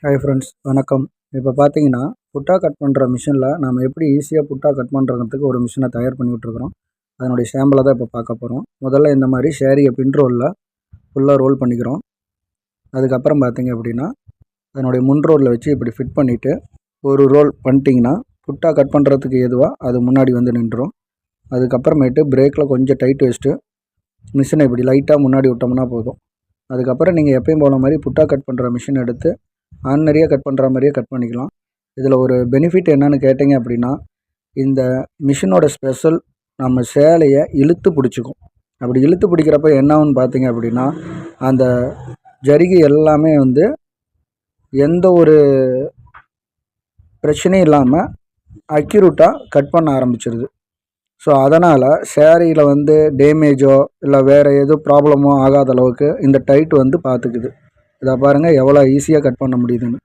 Hi friends, வணக்கம். இப்போ பார்த்தீங்கன்னா, புட்டா கட் பண்ணுற மிஷினில் நம்ம எப்படி ஈஸியாக புட்டா கட் பண்ணுறதுக்கு ஒரு மிஷினை தயார் பண்ணி விட்ருக்குறோம். அதனுடைய சாம்பிளை தான் இப்போ பார்க்க போகிறோம். முதல்ல இந்த மாதிரி ஷேரியை பின் ரோலில் ஃபுல்லாக ரோல் பண்ணிக்கிறோம். அதுக்கப்புறம் பார்த்தீங்க அப்படின்னா, அதனுடைய முன் ரோலில் வச்சு இப்படி ஃபிட் பண்ணிவிட்டு ஒரு ரோல் பண்ணிட்டிங்கன்னா புட்டா கட் பண்ணுறதுக்கு எதுவாக அது முன்னாடி வந்து நின்றுடும். அதுக்கப்புறமேட்டு பிரேக்கில் கொஞ்சம் டைட் வச்சுட்டு மிஷினை இப்படி லைட்டாக முன்னாடி விட்டோம்னா போதும். அதுக்கப்புறம் நீங்கள் எப்பயும் போன மாதிரி புட்டா கட் பண்ணுற மிஷின் எடுத்து ஆர்டினரியாக கட் பண்ணுற மாதிரியே கட் பண்ணிக்கலாம். இதில் ஒரு பெனிஃபிட் என்னென்னு கேட்டிங்க அப்படின்னா, இந்த மிஷினோட ஸ்பெஷல் நம்ம சேலையை இழுத்து பிடிச்சிக்கும். அப்படி இழுத்து பிடிக்கிறப்ப என்னாகுன்னு பார்த்தீங்க அப்படின்னா, அந்த ஜரிகை எல்லாமே வந்து எந்த ஒரு பிரச்சனையும் இல்லாமல் அக்யூரேட்டாக கட் பண்ண ஆரம்பிச்சிருது. ஸோ அதனால் சேரீயில் வந்து டேமேஜோ இல்லை வேறு எதுவும் ப்ராப்ளமோ ஆகாத அளவுக்கு இந்த டைட் வந்து பார்த்துக்குது. இதை பாருங்கள் எவ்வளோ ஈஸியாக கட் பண்ண முடியுதுன்னு.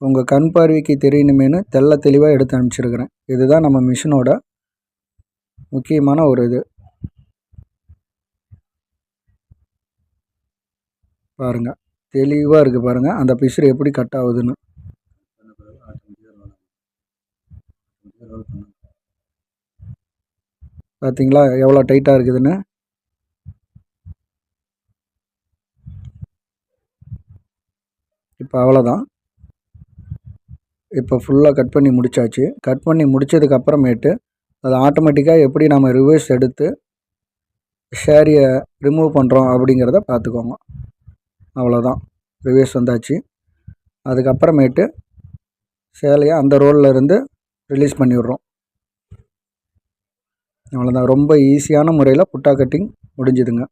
உங்கள் கண் பார்வைக்கு தெரியணுமேனு தெளிவாக எடுத்து அனுப்பிச்சிருக்கிறேன். இதுதான் நம்ம மிஷினோட முக்கியமான ஒரு இது. பாருங்கள், தெளிவாக இருக்குது பாருங்கள் அந்த பிசுறு எப்படி கட் ஆகுதுன்னு. பார்த்தீங்களா எவ்வளோ டைட்டாக இருக்குதுன்னு. இப்போ அவ்வளோதான். இப்போ ஃபுல்லாக கட் பண்ணி முடித்தாச்சு. கட் பண்ணி முடித்ததுக்கப்புறமேட்டு அது ஆட்டோமேட்டிக்காக எப்படி நம்ம ரிவர்ஸ் எடுத்து ஷேரியை ரிமூவ் பண்ணுறோம் அப்படிங்கிறத பார்த்துக்கோங்க. அவ்வளோதான், ரிவர்ஸ் வந்தாச்சு. அதுக்கப்புறமேட்டு சேலையை அந்த ரோலில் இருந்து ரிலீஸ் பண்ணி விட்றோம். அவ்வளோதான், ரொம்ப ஈஸியான முறையில் புட்டா கட்டிங் முடிஞ்சுதுங்க.